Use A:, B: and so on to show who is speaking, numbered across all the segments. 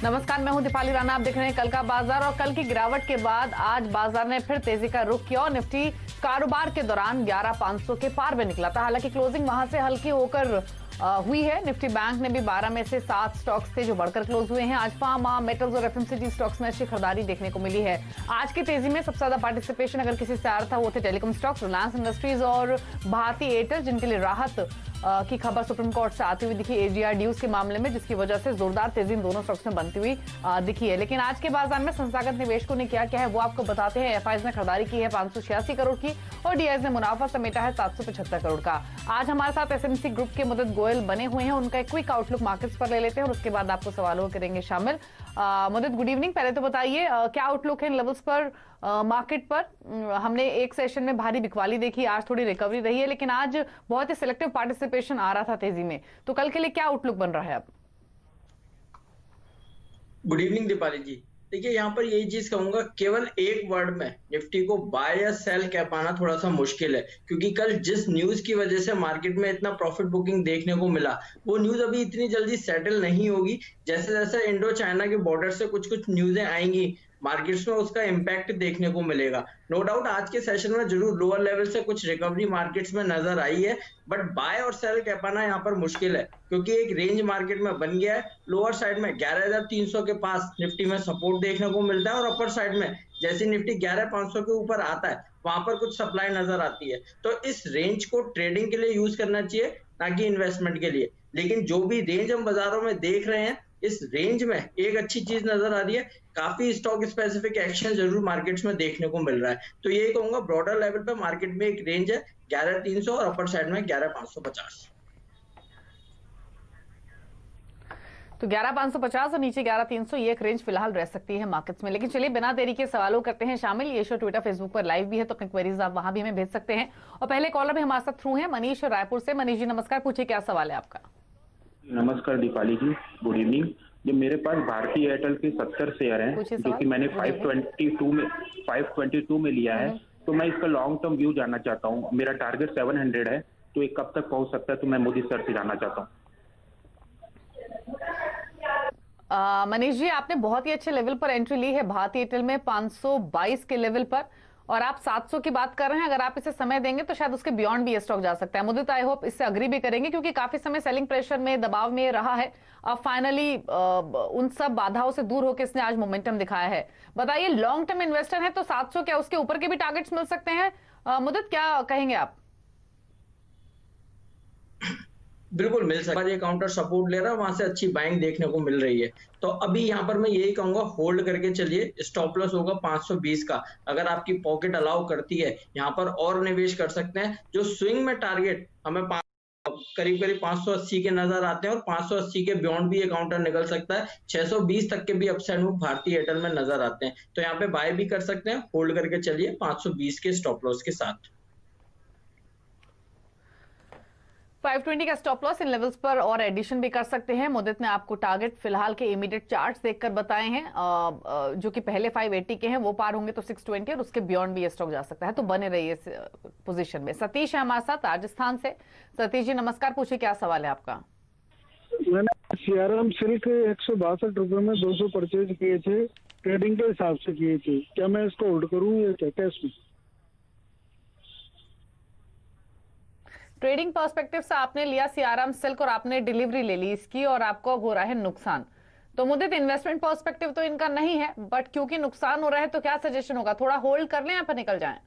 A: नमस्कार, मैं हूं दीपाली राणा। आप देख रहे हैं कल का बाजार और कल की गिरावट के बाद आज बाजार ने फिर तेजी का रुख किया और निफ्टी कारोबार के दौरान 11,500 के पार में निकला था। हालांकि क्लोजिंग वहां से हल्की होकर हुई है। निफ्टी बैंक ने भी 12 में से 7 स्टॉक्स थे जो बढ़कर क्लोज हुए हैं। आज फार्मा, मेटल्स और एफएमसीजी स्टॉक्स में अच्छी खरीदारी देखने को मिली है। आज की तेजी में सबसे ज्यादा पार्टिसिपेशन अगर किसी से आ रहा था वो थे टेलीकॉम स्टॉक्स, रिलायंस इंडस्ट्रीज और भारती एयरटेल, जिनके लिए राहत की खबर सुप्रीम कोर्ट से आती हुई दिखी एजीआर ड्यूज के मामले में, जिसकी वजह से जोरदार तेजी इन दोनों स्टॉक्स में बनती हुई दिखी है। लेकिन आज के बाजार में संस्थागत निवेशकों ने क्या है वो आपको बताते हैं। एफआईज ने खरीदारी की है 586 करोड़ की और डीआईज ने मुनाफा समेटा है 775 करोड़ का। आज हमारे साथ एसएमसी ग्रुप के मदद गोयल बने हुए हैं। उनका एक क्विक आउटलुक मार्केट्स पर ले लेते हैं और उसके बाद आपको सवालों करेंगे शामिल। मदद, गुड इवनिंग। पहले तो बताइए क्या आउटलुक है इन लेवल्स पर, मार्केट पर। हमने एक सेशन में भारी बिकवाली देखी, आज थोड़ी रिकवरी रही है, लेकिन आज बहुत ही सिलेक्टिव पार्टिसिपेशन आ रहा था तेजी में। तो कल के लिए क्या आउटलुक बन रहा है अब?
B: गुड इवनिंग दीपाली जी। देखिए, यहाँ पर यही चीज कहूंगा, केवल एक वर्ड में निफ्टी को बाय या सेल कह पाना थोड़ा सा मुश्किल है, क्योंकि कल जिस न्यूज की वजह से मार्केट में इतना प्रॉफिट बुकिंग देखने को मिला, वो न्यूज अभी इतनी जल्दी सेटल नहीं होगी। जैसे जैसे इंडो चाइना के बॉर्डर से कुछ कुछ न्यूजें आएंगी मार्केट्स में, उसका इम्पैक्ट देखने को मिलेगा। नो डाउट आज के सेशन में जरूर लोअर लेवल से कुछ रिकवरी मार्केट्स में नजर आई है, बट बाय और सेल कह पाना यहाँ पर मुश्किल है, क्योंकि एक रेंज मार्केट में बन गया है। लोअर साइड में 11,300 के पास निफ्टी में सपोर्ट देखने को मिलता है और अपर साइड में जैसे निफ्टी 11,500 के ऊपर आता है वहां पर कुछ सप्लाई नजर आती है। तो इस रेंज को ट्रेडिंग के लिए यूज करना चाहिए, ना कि इन्वेस्टमेंट के लिए। लेकिन जो भी रेंज हम बाजारों में देख रहे हैं, इस रेंज में एक अच्छी चीज नजर आ रही है, काफी स्टॉक स्पेसिफिक एक्शन जरूर मार्केट्स में देखने को मिल रहा है। तो यही कहूंगा, ब्रॉडर लेवल पे मार्केट में एक रेंज है 11,300 और अपर साइड में 11,550।
A: तो 11,550 और नीचे 11,300 ये एक रेंज फिलहाल रह सकती है मार्केट्स में। लेकिन चलिए बिना देरी के सवालों करते हैं शामिल। ये शो ट्विटर, फेसबुक पर लाइव भी है, तो अपनी क्वेरीज आप वहां भी हमें भेज सकते हैं। और पहले कॉलर भी हमारे साथ थ्रू है मनीष रायपुर से। मनीष जी नमस्कार, पूछिए क्या सवाल है आपका?
C: नमस्कार दीपाली जी, गुड इवनिंग। जो मेरे पास भारती एयरटेल के 70 शेयर हैं, जो कि मैंने 522 में लिया है, तो मैं इसका लॉन्ग टर्म व्यू जानना चाहता हूँ। मेरा टारगेट 700 है, तो ये कब तक पहुंच सकता है, तो मैं मोदी सर से जानना चाहता हूँ।
A: मनीष जी, आपने बहुत ही अच्छे लेवल पर एंट्री ली है भारती एयरटेल में 522 के लेवल पर, और आप 700 की बात कर रहे हैं। अगर आप इसे समय देंगे तो शायद उसके बियॉन्ड भी ये स्टॉक जा सकता है। मुदित, आई होप इससे अग्री भी करेंगे, क्योंकि काफी समय सेलिंग प्रेशर में, दबाव में रहा है। अब फाइनली उन सब बाधाओं से दूर होकर इसने आज मोमेंटम दिखाया है। बताइए, लॉन्ग टर्म इन्वेस्टर है तो 700 क्या उसके ऊपर के भी टारगेट्स मिल सकते हैं? मुदित, क्या कहेंगे आप?
B: बिल्कुल मिल सकता है। ये काउंटर सपोर्ट ले रहा है, वहां से अच्छी बाइंग देखने को मिल रही है। तो अभी यहाँ पर मैं यही कहूंगा, होल्ड करके चलिए। स्टॉप लॉस होगा 520 का। अगर आपकी पॉकेट अलाउ करती है, यहाँ पर और निवेश कर सकते हैं। जो स्विंग में टारगेट हमें करीब करीब 580 के नजर आते हैं, और 580 के बियॉन्ड भी ये काउंटर निकल सकता है। 620 तक के भी अपसाइड मूव भारतीय एयरटेल में नजर आते हैं, तो यहाँ पे बाय भी कर सकते हैं। होल्ड करके चलिए 520 के स्टॉप लॉस के साथ।
A: 520 का स्टॉप लॉस इन लेवल्स पर और एडिशन भी कर सकते हैं। मुदित ने आपको टारगेट फिलहाल के इमीडिएट चार्ट्स देखकर बताए हैं, जो कि पहले 580 के हैं, वो पार होंगे तो 620 और उसके बियॉन्ड भी ये स्टॉक जा सकता है। तो बने रहिए इस पोजीशन में। सतीश है हमारे साथ राजस्थान से। सतीश जी नमस्कार, पूछिए क्या सवाल है आपका?
D: मैंने सीआरएम सिल्क 162 रुपए में 200 परचेज किए थे, ट्रेडिंग के हिसाब से किए थे। क्या मैं इसको होल्ड करूं या क्या कैश में?
A: ट्रेडिंग पर्सपेक्टिव से आपने लिया सीआरएम सिल्क और आपने डिलीवरी ले ली इसकी, और आपको अब हो रहा है नुकसान। तो मुद्दे इन्वेस्टमेंट पर्सपेक्टिव तो इनका नहीं है, बट क्योंकि नुकसान हो रहा है तो क्या सजेशन होगा? थोड़ा होल्ड कर लें या फिर निकल जाएं?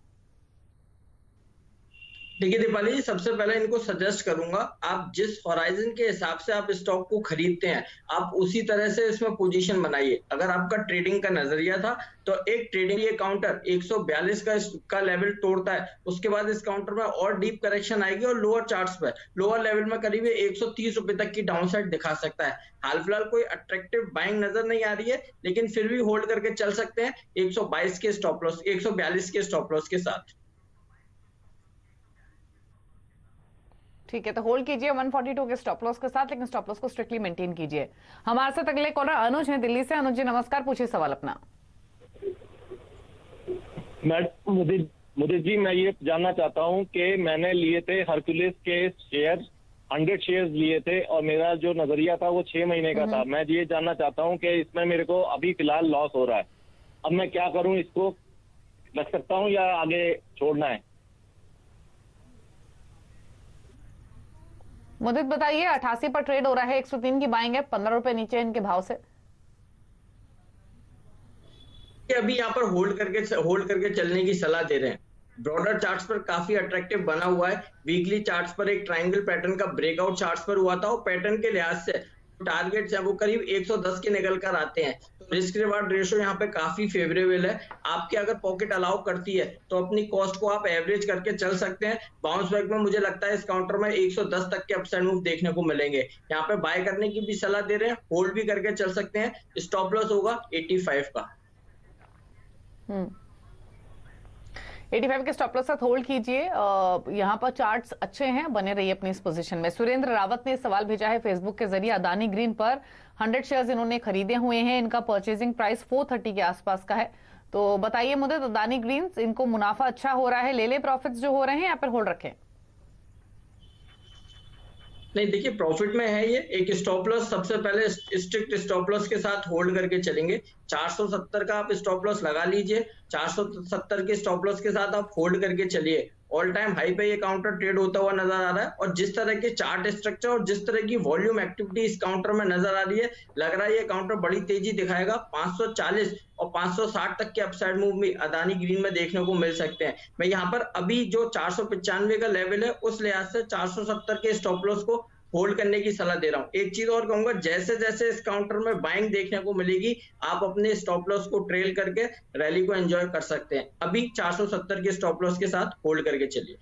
B: देखिए दीपाली जी, सबसे पहले इनको सजेस्ट करूंगा, आप जिस होराइजन के हिसाब से आप स्टॉक को खरीदते हैं, आप उसी तरह से इसमें पोजीशन बनाइए। अगर आपका ट्रेडिंग का नजरिया था, तो एक ट्रेडिंग ये काउंटर 142 का लेवल तोड़ता है, उसके बाद इस काउंटर में और डीप करेक्शन आएगी और लोअर चार्ट्स पे लोअर लेवल में करीब 130 रुपए तक की डाउनसाइड दिखा सकता है। हाल फिलहाल कोई अट्रैक्टिव बाइंग नजर नहीं आ रही है, लेकिन फिर भी होल्ड करके चल सकते हैं 122 के स्टॉप लॉस, 142 के स्टॉप लॉस के साथ।
A: ठीक है, तो होल्ड कीजिए 142 के स्टॉप लॉस के साथ, लेकिन स्टॉप लॉस को स्ट्रिक्टली मेंटेन कीजिए। हमारे साथ अगले कॉलर अनुज हैं दिल्ली से। अनुज जी नमस्कार, पूछिए सवाल अपना।
E: मुदित जी, मैं ये जानना चाहता हूं कि मैंने लिए थे हरकुलिस के शेयर 100 शेयर्स लिए थे और मेरा जो नजरिया था वो 6 महीने का था। मैं ये जानना चाहता हूँ कि इसमें मेरे को अभी फिलहाल लॉस हो रहा है, अब मैं क्या करूँ? इसको रख सकता हूँ या आगे छोड़ना है?
A: मुदित बताइए, 88 पर ट्रेड हो रहा है, 103 की बाइंग है, 15 रुपए नीचे इनके भाव से।
B: अभी यहाँ पर होल्ड करके चलने की सलाह दे रहे हैं। ब्रॉडर चार्ट्स पर काफी अट्रैक्टिव बना हुआ है। वीकली चार्ट्स पर एक ट्रायंगल पैटर्न का ब्रेकआउट चार्ट्स पर हुआ था और पैटर्न के लिहाज से टारगेट्स है वो करीब 110 के निकल कर आते हैं। तो रिस्क रिवार्ड रेशो यहाँ पे काफी फेवरेबल है। आपके अगर पॉकेट अलाउ करती है तो अपनी कॉस्ट को आप एवरेज करके चल सकते हैं। बाउंस बैक में मुझे लगता है इस काउंटर में 110 तक के अपसाइड मूव देखने को मिलेंगे। यहाँ पे बाय करने की भी सलाह दे रहे हैं, होल्ड भी करके चल सकते हैं। स्टॉप लॉस होगा 85 का।
A: 85 के स्टॉप लॉस साथ होल्ड कीजिए। यहाँ पर चार्ट्स अच्छे हैं, बने रहिए अपनी इस पोजीशन में। सुरेंद्र रावत ने सवाल भेजा है फेसबुक के जरिए। अदानी ग्रीन पर 100 शेयर्स इन्होंने खरीदे हुए हैं, इनका परचेजिंग प्राइस 430 के आसपास का है। तो बताइए मुझे, अदानी ग्रीन इनको मुनाफा अच्छा हो रहा है, ले ले प्रॉफिट्स जो हो रहे हैं या फिर होल्ड रखें?
B: नहीं, देखिए प्रॉफिट में है ये। एक स्टॉप लॉस सबसे पहले स्ट्रिक्ट स्टॉप लॉस के साथ होल्ड करके चलेंगे। 470 का आप स्टॉप लॉस लगा लीजिए। 470 के स्टॉप लॉस के साथ आप होल्ड करके चलिए। ऑल टाइम हाई पे ये काउंटर ट्रेड होता हुआ नजर आ रहा है और जिस तरह के चार्ट स्ट्रक्चर और जिस तरह की वॉल्यूम एक्टिविटी इस काउंटर में नजर आ रही है, लग रहा है ये काउंटर बड़ी तेजी दिखाएगा। 540 और 560 तक के अपसाइड मूव भी अदानी ग्रीन में देखने को मिल सकते हैं। मैं यहाँ पर अभी जो 495 का लेवल है उस लिहाज से 470 के स्टॉप लॉस को होल्ड करने की सलाह दे रहा हूं। एक चीज और कहूंगा, जैसे जैसे इस काउंटर में बाइंग देखने को मिलेगी, आप अपने स्टॉप लॉस को ट्रेल करके रैली को एंजॉय कर सकते हैं। अभी 470 के स्टॉप लॉस के साथ होल्ड करके चलिए।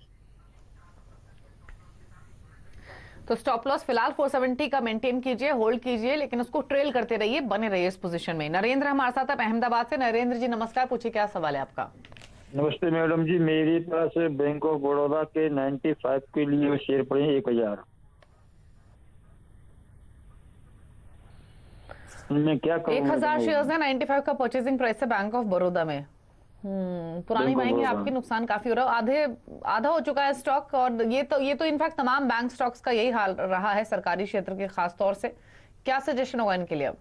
A: तो स्टॉप लॉस फिलहाल 470 का मेंटेन कीजिए, होल्ड कीजिए, लेकिन उसको ट्रेल करते रहिए, बने रहिए इस पोजीशन में। नरेंद्र हमारे साथ अब अहमदाबाद से। नरेंद्र जी नमस्कार, पूछिए क्या सवाल है आपका?
F: नमस्ते मैडम जी, मेरी पास बैंक ऑफ बड़ौदा के 95 के लिए शेयर पड़े हैं 1000। मैं क्या करूं?
A: 1000 शेयर्स है, 95 का परचेजिंग प्राइस है बैंक ऑफ बड़ौदा में। पुरानी बाइंग है आपकी, नुकसान काफी हो रहा है, आधा हो चुका है स्टॉक। और ये तो इनफैक्ट तमाम बैंक स्टॉक्स का यही हाल रहा है, सरकारी क्षेत्र के खास तौर से। क्या सजेशन होगा इनके लिए अब?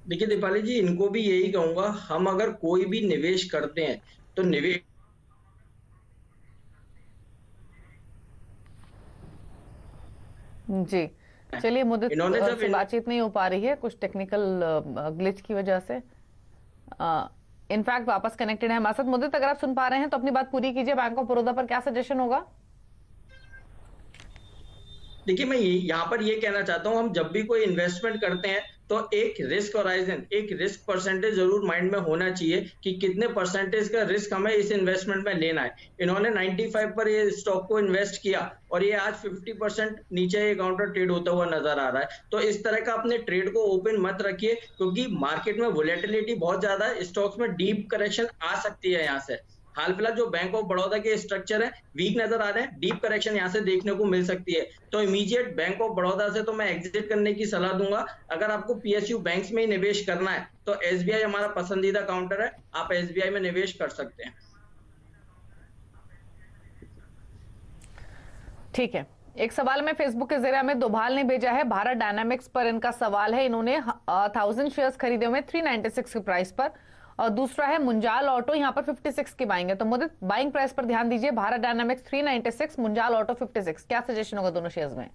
B: देखिए दीपाली जी, इनको भी यही कहूंगा, हम अगर कोई भी निवेश करते हैं तो निवेश
A: जी चलिए, मुद्दे से बातचीत नहीं हो पा रही है कुछ टेक्निकल ग्लिच की वजह से। इनफैक्ट वापस कनेक्टेड है हमारे साथ। मुद्दे अगर आप सुन पा रहे हैं तो अपनी बात पूरी कीजिए। बैंक ऑफ बड़ौदा पर क्या सजेशन होगा?
B: देखिए, मैं यहाँ पर ये कहना चाहता हूँ, हम जब भी कोई इन्वेस्टमेंट करते हैं तो एक रिस्क होराइजन, एक रिस्क परसेंटेज जरूर माइंड में होना चाहिए कि कितने परसेंटेज का रिस्क हमें इस इन्वेस्टमेंट में लेना है। इन्होंने 95 पर ये स्टॉक को इन्वेस्ट किया और ये आज 50% नीचे ये काउंटर ट्रेड होता हुआ नजर आ रहा है। तो इस तरह का अपने ट्रेड को ओपन मत रखिए, क्योंकि मार्केट में वोलेटिलिटी बहुत ज्यादा है। स्टॉक्स में डीप करेक्शन आ सकती है। यहाँ से हाल फिलहाल जो बैंक ऑफ बड़ौदा के स्ट्रक्चर है वीक नजर आ रहे हैं, डीप करेक्शन यहाँ से देखने को मिल सकती है। तो इमीडिएट बैंक ऑफ बड़ौदा से तो मैं एग्जिट करने की सलाह दूंगा। अगर आपको पीएसयू बैंक्स में ही निवेश करना है तो एसबीआई हमारा पसंदीदा काउंटर है, आप एसबीआई में निवेश कर सकते हैं।
A: ठीक है, एक सवाल में फेसबुक के जरिए में दोभाल ने भेजा है। भारत डायनामिक्स पर इनका सवाल है। इन्होंने 1000 शेयर्स खरीदे हुए 396 के प्राइस पर। और दूसरा है मुंजाल ऑटो, यहाँ पर 56 की बाइंग है। तो मुझे बाइंग प्राइस पर ध्यान दीजिए। Bharat dynamics 396, Munjal auto 56। क्या सजेशन होगा दोनों शेयर्स में?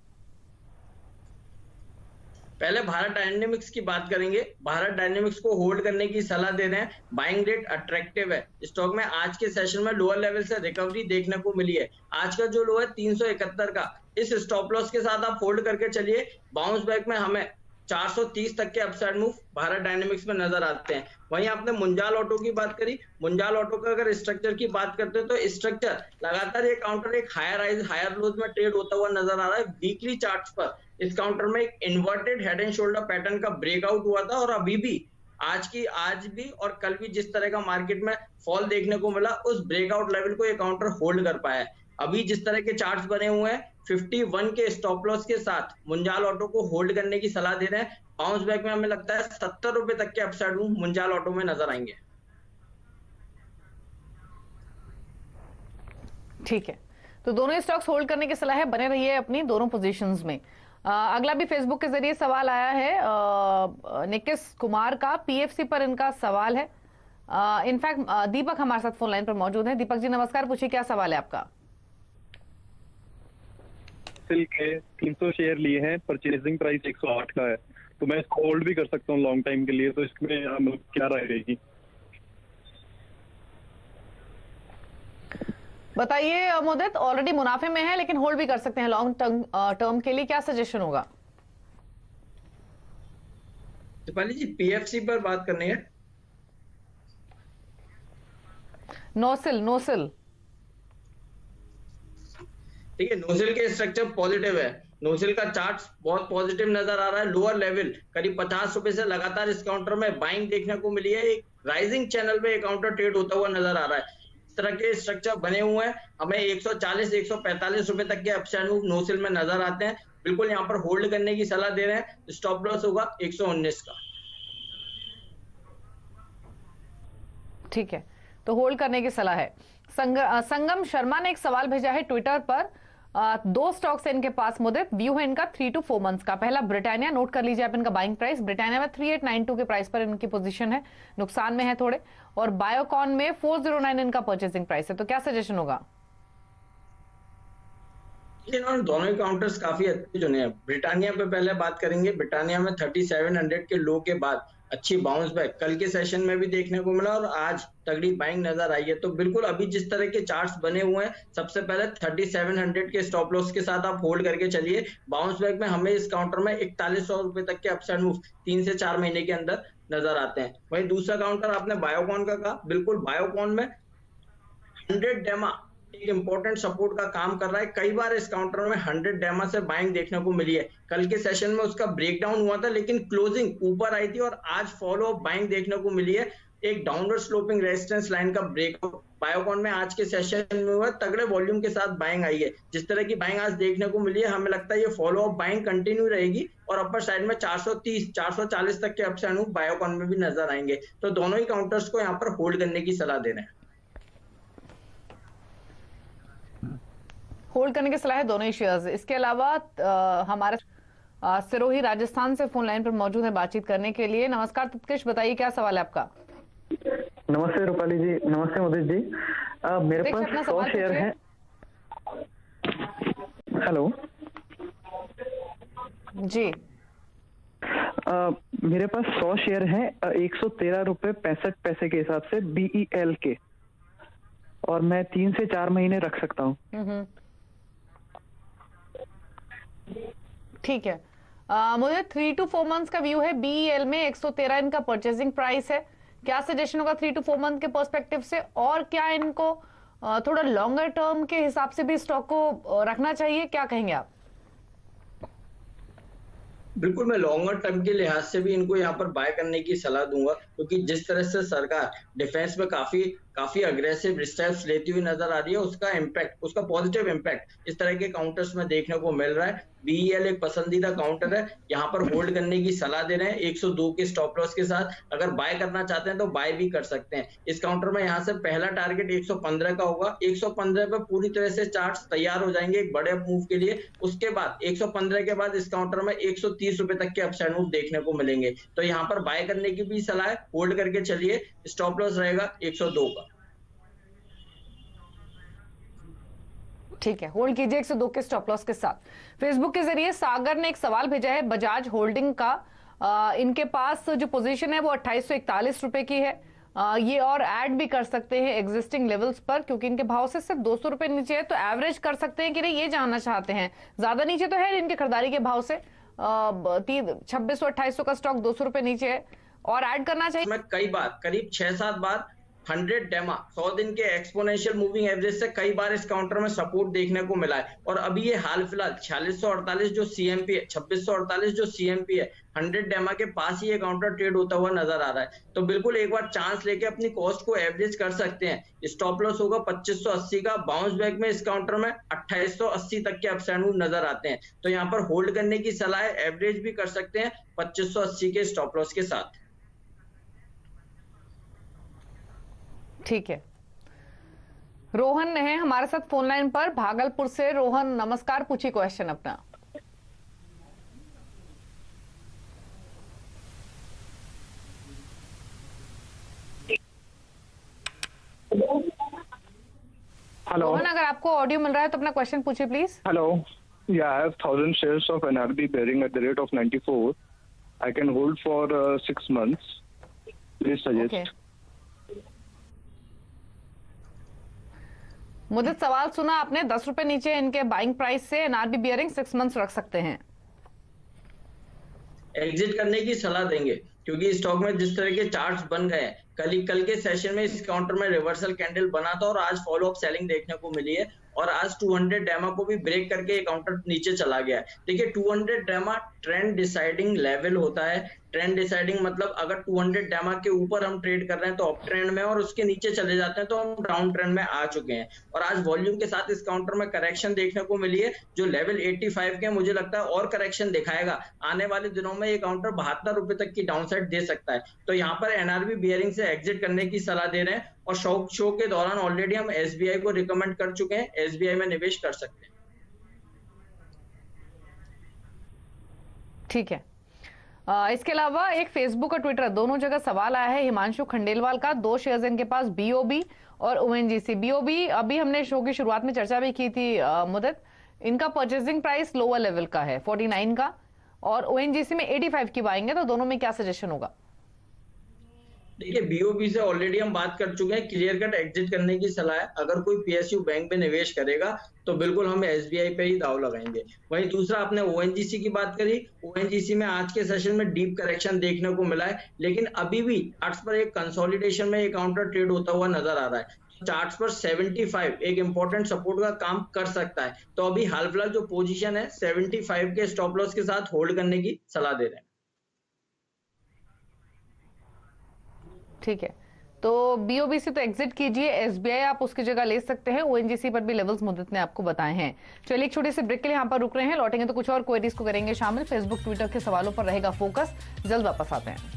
B: पहले भारत डायनेमिक्स की बात करेंगे। भारत डायनेमिक्स को होल्ड करने की सलाह दे रहे हैं। बाइंग रेट अट्रैक्टिव है। स्टॉक में आज के सेशन में लोअर लेवल से रिकवरी देखने को मिली है। आज का जो लो है 371 का, इस स्टॉप लॉस के साथ आप होल्ड करके चलिए। बाउंस बैक में हमें 430 तक के अपसाइड मूव भारत डायनेमिक्स में नजर आते हैं। वहीं आपने मुंजाल ऑटो की बात करी। मुंजाल ऑटो का अगर स्ट्रक्चर की बात करते हैं तो स्ट्रक्चर लगातार ये काउंटर एक हायर हाइज हायर लोज में ट्रेड होता हुआ नजर आ रहा है। वीकली चार्ट्स पर इस काउंटर में एक inverted head and shoulder pattern का ब्रेकआउट हुआ था और अभी भी आज भी और कल भी जिस तरह का मार्केट में फॉल देखने को मिला, उस ब्रेकआउट लेवल को ये काउंटर होल्ड कर पाया है। अभी जिस तरह के चार्ट्स बने हुए हैं, 51 के स्टॉप लॉस के साथ मुंजाल ऑटो को होल्ड करने की सलाह दे रहे हैं। बाउंस बैक में हमें लगता है 70 रुपए तक के अपसाइड मूव मुंजाल ऑटो में नजर आएंगे।
A: ठीक है, तो दोनों ही स्टॉक्स होल्ड करने की सलाह है, बने रहिए अपनी दोनों पोजीशंस में। अगला भी फेसबुक के जरिए सवाल आया है निकिस कुमार का, पीएफसी पर इनका सवाल है। इनफैक्ट दीपक हमारे साथ फोन लाइन पर मौजूद है। दीपक जी नमस्कार, पूछिए क्या सवाल है आपका।
G: सिल्क के 300 शेयर लिए हैं, परचेजिंग प्राइस 108 का है, तो मैं इसको होल्ड भी कर सकता हूँ लॉन्ग टाइम के लिए, तो इसमें क्या राय रहेगी?
A: बताइए मुदित, ऑलरेडी मुनाफे में है लेकिन होल्ड भी कर सकते हैं लॉन्ग टर्म के लिए, क्या सजेशन होगा?
B: दीपाली जी पीएफसी पर बात करनी है।
A: नोसिल
B: ठीक है, नोसिल के स्ट्रक्चर पॉजिटिव है। नोसिल का चार्ट बहुत पॉजिटिव नजर आ रहा है। लोअर लेवल करीब 50 रुपए से लगातार इस काउंटर में बाइंग देखने को मिली है। एक राइजिंग चैनल में काउंटर ट्रेड होता हुआ नजर आ रहा है। इस तरह के स्ट्रक्चर बने हुए हैं, हमें 140-145 रुपए तक के अपसाइड मूव नोसिल में नजर आते हैं। बिल्कुल यहाँ पर होल्ड करने की सलाह दे रहे हैं। स्टॉप लॉस होगा 119 का।
A: ठीक है, तो होल्ड करने की सलाह है। संगम शर्मा ने एक सवाल भेजा है ट्विटर पर। दो स्टॉक्स है इनके पास मुदित, व्यू है इनका 3 to 4 मंथ्स का। पहला ब्रिटानिया, नोट कर लीजिए आप इनका बाइंग प्राइस। ब्रिटानिया में 3892 के प्राइस पर इनकी पोजीशन है, नुकसान में है थोड़े। और बायोकॉन में 409 इनका परचेसिंग प्राइस है, तो क्या सजेशन होगा?
B: इन्होंने दोनों ही काउंटर्स काफी अच्छे चुने हैं। ब्रिटानिया पे पहले बात करेंगे। ब्रिटानिया में 3700 के लो के बाद अच्छी बाउंस बैक कल के सेशन में भी देखने को मिला और आज तगड़ी बाइंग नजर आई है। तो बिल्कुल अभी जिस तरह के चार्ट्स बने हुए हैं, सबसे पहले 3700 के स्टॉप लॉस के साथ आप होल्ड करके चलिए। बाउंस बैक में हमें इस काउंटर में 4100 रुपए तक के अपसाइड मूव 3 से 4 महीने के अंदर नजर आते हैं। वहीं दूसरा काउंटर आपने बायोकॉन का कहा, बिल्कुल बायोकॉन में 100 डेमा एक इंपॉर्टेंट सपोर्ट का काम कर रहा है। कई बार इस काउंटर में 100 डेमा से बाइंग देखने को मिली है। कल के सेशन में उसका ब्रेकडाउन हुआ था लेकिन क्लोजिंग ऊपर आई थी और आज फॉलो अप बाइंग देखने को मिली है। एक डाउनवर्ड स्लोपिंग रेजिस्टेंस लाइन का ब्रेकआउट बायोकॉन में आज के सेशन में हुआ, तगड़े वॉल्यूम के साथ बाइंग आई है। जिस तरह की बाइंग आज देखने को मिली है, हमें लगता है ये फॉलो अप बाइंग कंटिन्यू रहेगी और अपर साइड में 430-440 तक के अपसाइड मूव बायोकॉन में भी नजर आएंगे। तो दोनों ही काउंटर्स को यहाँ पर होल्ड करने की सलाह दे रहे हैं।
A: होल्ड करने की सलाह है दोनों ही शेयर्स। इसके अलावा हमारे सिरोही राजस्थान से फोन लाइन पर मौजूद है बातचीत करने के लिए। नमस्कार तत्केश, बताइए क्या सवाल है आपका?
H: नमस्ते रूपाली जी, नमस्ते मुदित जी। मेरे पास 100 शेयर है। हेलो
A: जी।
H: मेरे पास 100 शेयर है 113 रुपए 65 पैसे के हिसाब से BEL के, और मैं 3 से 4 महीने रख सकता हूँ।
A: ठीक है, मुझे 3 to 4 मंथ्स का व्यू है। BEL में 113 इनका परचेसिंग प्राइस है। क्या सजेशन होगा 3 to 4 मंथ के पर्सपेक्टिव से? और क्या इनको थोड़ा लॉन्गर टर्म के हिसाब से भी स्टॉक को रखना चाहिए, क्या कहेंगे आप?
B: बिल्कुल, मैं लॉन्गर टर्म के लिहाज से भी इनको यहाँ पर बाय करने की सलाह दूंगा, क्योंकि जिस तरह से सरकार डिफेंस में काफी अग्रेसिव स्टेप्स लेती हुई नजर आ रही है, उसका इम्पैक्ट, उसका पॉजिटिव इम्पैक्ट इस तरह के काउंटर्स में देखने को मिल रहा है। BEL एक पसंदीदा काउंटर है, यहाँ पर होल्ड करने की सलाह दे रहे हैं 102 के स्टॉप लॉस के साथ। अगर बाय करना चाहते हैं तो बाय भी कर सकते हैं। इस काउंटर में यहाँ से पहला टारगेट 115 का होगा। 115 पे पूरी तरह से चार्ट्स तैयार हो जाएंगे एक बड़े मूव के लिए। उसके बाद 115 के बाद इस काउंटर में 130 रुपए तक के अपसाइड मूव देखने को मिलेंगे। तो यहाँ पर बाय करने की भी सलाह है, होल्ड करके चलिए। स्टॉप लॉस रहेगा 102 का।
A: ठीक है, होल्ड कीजिए 102 के स्टॉप लॉस के साथ। फेसबुक के जरिए सागर ने एक सवाल भेजा है बजाज होल्डिंग का। इनके पास जो पोजीशन है वो 2841 रुपए की है। ये और ऐड भी कर सकते हैं एग्जिस्टिंग लेवल्स पर, क्योंकि इनके भाव से सिर्फ 200 रुपए नीचे है। तो एवरेज कर सकते हैं कि नहीं, ये जानना चाहते हैं। ज्यादा नीचे तो है इनके खरीदारी के भाव से, 2600-2800 का स्टॉक 200 रुपए नीचे है, और ऐड करना चाहिए।
B: मैं कई बार करीब 6-7 बार 100 डेमा 100 दिन के एक्सपोनेंशियल मूविंग एवरेज से कई बार इस काउंटर में सपोर्ट देखने को मिला है। और अभी ये हाल फिलहाल 4648 जो CMP है, 2648 जो CMP है, 100 डेमा के पास ही ये काउंटर ट्रेड होता हुआ नजर आ रहा है। तो बिल्कुल एक बार चांस लेके अपनी कॉस्ट को एवरेज कर सकते हैं। स्टॉप लॉस होगा 2580 का। बाउंस बैक में इस काउंटर में 2880 तक के अपसाइड मूव नजर आते हैं। तो यहाँ पर होल्ड करने की सलाह है, एवरेज भी कर सकते हैं 2580 के स्टॉप लॉस के साथ।
A: ठीक है, रोहन है हमारे साथ फोन लाइन पर भागलपुर से। रोहन नमस्कार, पूछिए क्वेश्चन अपना।
I: हेलो
A: रोहन, अगर आपको ऑडियो मिल रहा है तो अपना क्वेश्चन पूछिए प्लीज।
I: हेलो या I have 1000 shares of NRB bearing at the rate of 94. I can hold for 6 months. Please suggest.
A: Okay. मुझे सवाल सुना आपने, 10 रुपए नीचे इनके बाइंग प्राइस से एनआरबी बियरिंग 6 मंथ्स रख सकते हैं।
B: एग्जिट करने की सलाह देंगे क्योंकि स्टॉक में जिस तरह के चार्ट्स बन गए हैं, कल के सेशन में इस काउंटर में रिवर्सल कैंडल बना था और आज फॉलो अप सेलिंग देखने को मिली है और आज 200 डेमा को भी ब्रेक करके ये काउंटर नीचे चला गया है। देखिए 200 डेमा ट्रेंड डिसाइडिंग लेवल होता है। ट्रेंड डिसाइडिंग मतलब अगर 200 डेमा के ऊपर हम ट्रेड कर रहे हैं तो अप ट्रेंड में, और उसके नीचे चले जाते हैं तो हम डाउन ट्रेंड में आ चुके हैं। और आज वॉल्यूम के साथ इस काउंटर में करेक्शन देखने को मिली है जो लेवल 85 के, मुझे लगता है और करेक्शन दिखाएगा। आने वाले दिनों में ये काउंटर 72 रुपए तक की डाउन साइड दे सकता है। तो यहाँ पर एनआरबी बियरिंग से एग्जिट करने की सलाह दे रहे हैं और शो के दौरान ऑलरेडी हम एसबीआई को रिकमेंड कर चुके हैं, एसबीआई में निवेश कर सकते हैं।
A: ठीक है। इसके अलावा एक फेसबुक और ट्विटर दोनों जगह सवाल आया है हिमांशु खंडेलवाल का। 2 शेयर्स इनके पास, बीओबी और ओएनजीसी। बीओबी अभी हमने शो की शुरुआत में चर्चा भी की थी मुदत, इनका परचेसिंग प्राइस लोअर लेवल का है 49 का, और ओएनजीसी में 85 की बाइंग है। तो दोनों में क्या सजेशन होगा?
B: देखिए बीओबी से ऑलरेडी हम बात कर चुके हैं, क्लियर कट एग्जिट करने की सलाह है। अगर कोई पीएसयू बैंक में निवेश करेगा तो बिल्कुल हम एसबीआई पे ही दाव लगाएंगे। वहीं दूसरा आपने ओएनजीसी की बात करी, ओएनजीसी में आज के सेशन में डीप करेक्शन देखने को मिला है, लेकिन अभी भी चार्ट्स पर एक कंसोलिडेशन में एक काउंटर ट्रेड होता हुआ नजर आ रहा है। चार्ट्स पर 75 एक इंपॉर्टेंट सपोर्ट का काम कर सकता है। तो अभी हाल फिलहाल जो पोजीशन है 75 के स्टॉप लॉस के साथ होल्ड करने की सलाह दे रहे हैं।
A: ठीक है, तो बीओबी से तो एग्जिट कीजिए, एसबीआई आप उसकी जगह ले सकते हैं। ओएनजीसी पर भी लेवल्स मुद्दत ने आपको बताए हैं। चलिए एक छोटे से ब्रेक के लिए यहाँ पर रुक रहे हैं, लौटेंगे तो कुछ और क्वेरीज को करेंगे शामिल। फेसबुक ट्विटर के सवालों पर रहेगा फोकस, जल्द वापस आते हैं।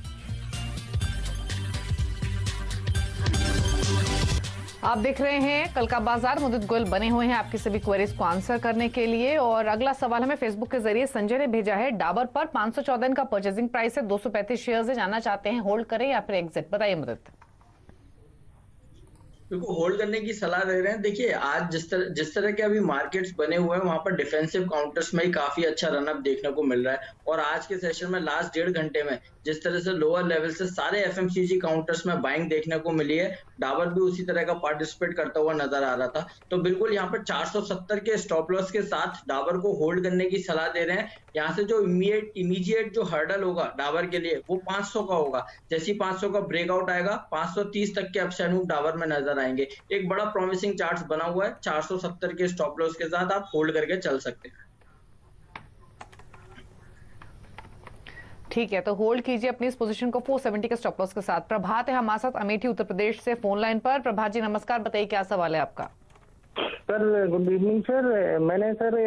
A: आप देख रहे हैं कल का बाजार, मुदित गोयल बने हुए हैं आपकी सभी क्वेरीज को आंसर करने के लिए। और अगला सवाल हमें फेसबुक के जरिए संजय ने भेजा है। डाबर पर 514 का परचेजिंग प्राइस है, 235 शेयर्स है, जानना चाहते हैं होल्ड करें या फिर एग्जिट, बताइए मुदित।
B: बिल्कुल होल्ड करने की सलाह दे रहे हैं। देखिए आज जिस तरह के अभी मार्केट्स बने हुए हैं वहां पर डिफेंसिव काउंटर्स में ही काफी अच्छा रनअप देखने को मिल रहा है। और आज के सेशन में लास्ट 1.5 घंटे में जिस तरह से लोअर लेवल से सारे एफएमसीजी काउंटर्स में बाइंग देखने को मिली है, डाबर भी उसी तरह का पार्टिसिपेट करता हुआ नजर आ रहा था। तो बिल्कुल यहाँ पर 470 के स्टॉप लॉस के साथ डाबर को होल्ड करने की सलाह दे रहे हैं। यहाँ से जो इमीडिएट जो हर्डल होगा डाबर के लिए वो 500 का होगा। जैसे 500 का ब्रेकआउट आएगा 530 तक के अपसाइड मूव डाबर में नजर आएंगे। एक बड़ा प्रॉमिसिंग चार्ट बना हुआ है, 470 के स्टॉप लॉस के साथ आप होल्ड करके चल सकते हैं।
A: ठीक है, तो होल्ड कीजिए अपनी इस पोजीशन को 470 के स्टॉप लॉस के साथ। प्रभात है हमारे साथ अमेठी उत्तर प्रदेश से फोन लाइन पर। प्रभात जी नमस्कार, बताइए क्या सवाल है आपका?
J: सर गुड इवनिंग सर, मैंने सर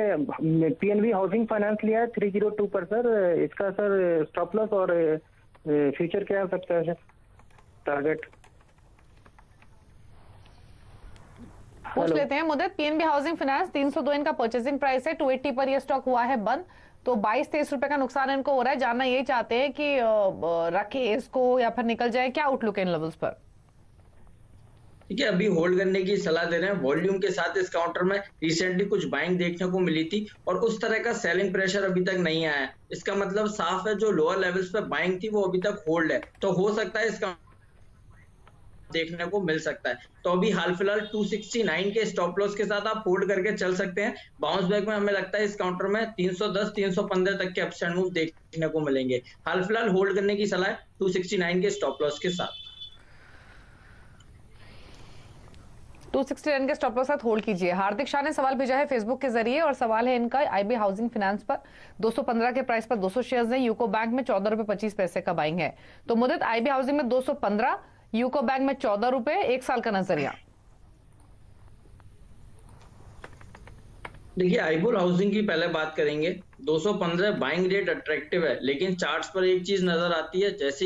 J: पीएनबी हाउसिंग फाइनेंस लिया है 302 पर सर, इसका सर स्टॉप लॉस और फ्यूचर क्या हो सकता है सर, टारगेट
A: पूछ लेते हैं। मुद्दत पीएनबी हाउसिंग फाइनेंस 302 इनका परचेसिंग प्राइस है, 280 पर ये स्टॉक हुआ है बंद, तो 22-23 रुपए का नुकसान इनको हो रहा है। जानना यही चाहते हैं कि रखे इसको या फिर निकल जाए, क्या आउटलुक है इन लेवल्स पर?
B: ठीक है, अभी होल्ड करने की सलाह दे रहे हैं। वॉल्यूम के साथ इस काउंटर में रिसेंटली कुछ बाइंग देखने को मिली थी और उस तरह का सेलिंग प्रेशर अभी तक नहीं आया। इसका मतलब साफ है जो लोअर लेवल्स पे बाइंग थी वो अभी तक होल्ड है। तो हो सकता है इसका देखने को मिल सकता है। तो अभी हाल फिलहाल 269 के स्टॉप लॉस के साथ आप होल्ड करके चल सकते हैं। बाउंस बैक में हमें लगता है इस काउंटर में 310-315 तक के अपसाइड मूव देखने को मिलेंगे। हाल फिलहाल होल्ड करने की सलाह है 269 के स्टॉप लॉस के साथ।
A: 269 के स्टॉप लॉस साथ होल्ड कीजिए। हार्दिक शाह ने सवाल भेजा है फेसबुक के जरिए और सवाल है इनका आईबी हाउसिंग फाइनेंस पर 215 के प्राइस पर 200 शेयर्स हैं, यूको बैंक में 14 रुपए 25 पैसे का बाइंग है। तो मुद्दत आईबी हाउसिंग में 215, यूको बैंक में 14 रुपए, 1 साल का नजरिया।
B: देखिए आईबोल हाउसिंग की पहले बात करेंगे। 215 बाइंग रेट अट्रैक्टिव है, लेकिन चार्ट्स पर एक चीज नजर आती है, जैसे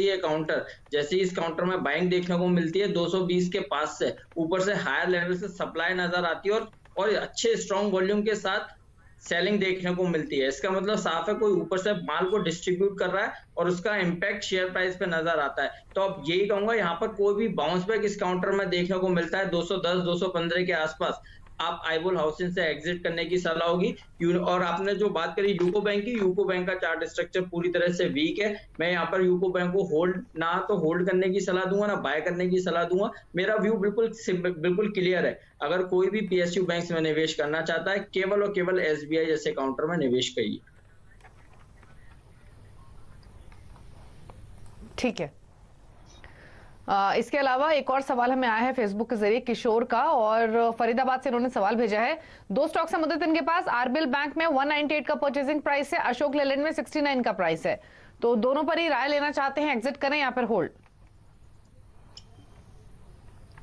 B: ही इस काउंटर में बाइंग देखने को मिलती है 220 के पास से ऊपर से हायर लेवल से सप्लाई नजर आती है और अच्छे स्ट्रॉन्ग वॉल्यूम के साथ सेलिंग देखने को मिलती है। इसका मतलब साफ है कोई ऊपर से माल को डिस्ट्रीब्यूट कर रहा है और उसका इम्पैक्ट शेयर प्राइस पे नजर आता है। तो अब यही कहूंगा, यहाँ पर कोई भी बाउंस बैक इस काउंटर में देखने को मिलता है 210 215 के आसपास, आप आईबोल हाउसिंग से एग्जिट करने की सलाह होगी। और आपने जो बात करी यूको बैंक की, यूको बैंक का चार्ट स्ट्रक्चर पूरी तरह से वीक है। मैं यहाँ पर यूको बैंक को होल्ड करने की सलाह दूंगा, ना बाय करने की सलाह दूंगा। मेरा व्यू बिल्कुल क्लियर है। अगर कोई भी पीएसयू बैंक में निवेश करना चाहता है, केवल और केवल एसबीआई जैसे काउंटर में निवेश करिए।
A: ठीक है। इसके अलावा एक और सवाल हमें आया है फेसबुक के जरिए किशोर का, और फरीदाबाद से इन्होंने सवाल भेजा है। 2 स्टॉक्स है मुद्दत इनके पास। आरबीएल बैंक में 198 का परचेजिंग प्राइस है, अशोक लेलैंड में 69 का प्राइस है। तो दोनों पर ही राय लेना चाहते हैं, एग्जिट करें या फिर होल्ड?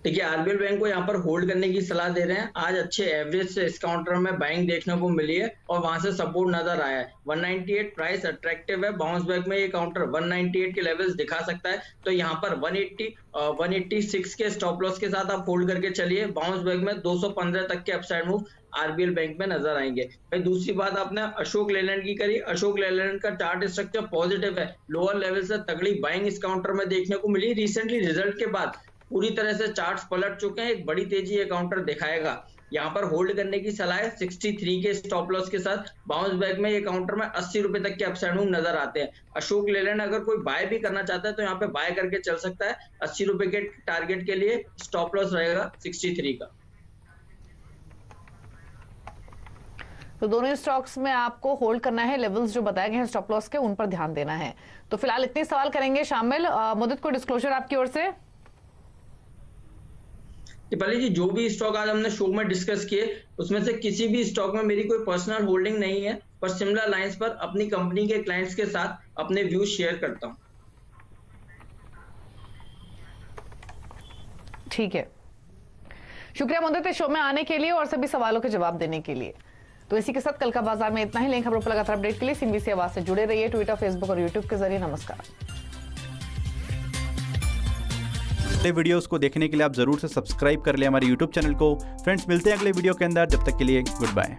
B: देखिए आरबीएल बैंक को यहाँ पर होल्ड करने की सलाह दे रहे हैं। आज अच्छे एवरेज से इस काउंटर में बाइंग देखने को मिली है और वहां से सपोर्ट नजर आया है। 198 प्राइस अट्रैक्टिव है। बाउंस बैक में ये काउंटर 198 के लेवल्स दिखा सकता है, तो यहाँ पर 186 के स्टॉप लॉस के साथ आप होल्ड करके चलिए। बाउंस बैक में 215 तक के अपसाइड मूव आरबीएल बैंक में नजर आएंगे। भाई दूसरी बात आपने अशोक लेलैंड की करी। अशोक लेलैंड का चार्ट स्ट्रक्चर पॉजिटिव है। लोअर लेवल से तगड़ी बाइंग इस काउंटर में देखने को मिली। रिसेंटली रिजल्ट के बाद पूरी तरह से चार्ट्स पलट चुके हैं। एक बड़ी तेजी ये काउंटर दिखाएगा। यहाँ पर होल्ड करने की सलाह है 63 के स्टॉप लॉस के साथ। बाउंस बैक में ये काउंटर में 80 रुपए तक के अपसाइड मूव नजर आते हैं। अशोक लेलैंड अगर कोई बाय भी करना चाहता है तो यहाँ पे बाय करके चल सकता है। 80 रुपए के टारगेट के लिए स्टॉप लॉस रहेगा 63 का।
A: तो दोनों स्टॉक्स में आपको होल्ड करना है। लेवल्स जो बताए गए हैं स्टॉप लॉस के, उन पर ध्यान देना है। तो फिलहाल इतने सवाल करेंगे शामिल। मुद्दत को डिस्क्लोजर आपकी ओर से।
B: दीपाली जी, जो भी स्टॉक आज हमने शो में डिस्कस किए उसमें से किसी भी स्टॉक में मेरी कोई पर्सनल होल्डिंग नहीं है, पर सिमिलर लाइंस पर अपनी कंपनी के क्लाइंट्स के साथ अपने व्यूज शेयर करता हूं।
A: ठीक है, शुक्रिया मुद्दत शो में आने के लिए और सभी सवालों के जवाब देने के लिए। तो इसी के साथ कल का बाजार में इतना ही। लेकिन खबरों पर लगातार अपडेट के लिए सिंबीसी आवाज से जुड़े रहिए, ट्विटर, फेसबुक और यूट्यूब के जरिए। नमस्कार।
K: वीडियोस को देखने के लिए आप जरूर से सब्सक्राइब कर ले हमारे YouTube चैनल को। फ्रेंड्स मिलते हैं अगले वीडियो के अंदर, जब तक के लिए गुड बाय।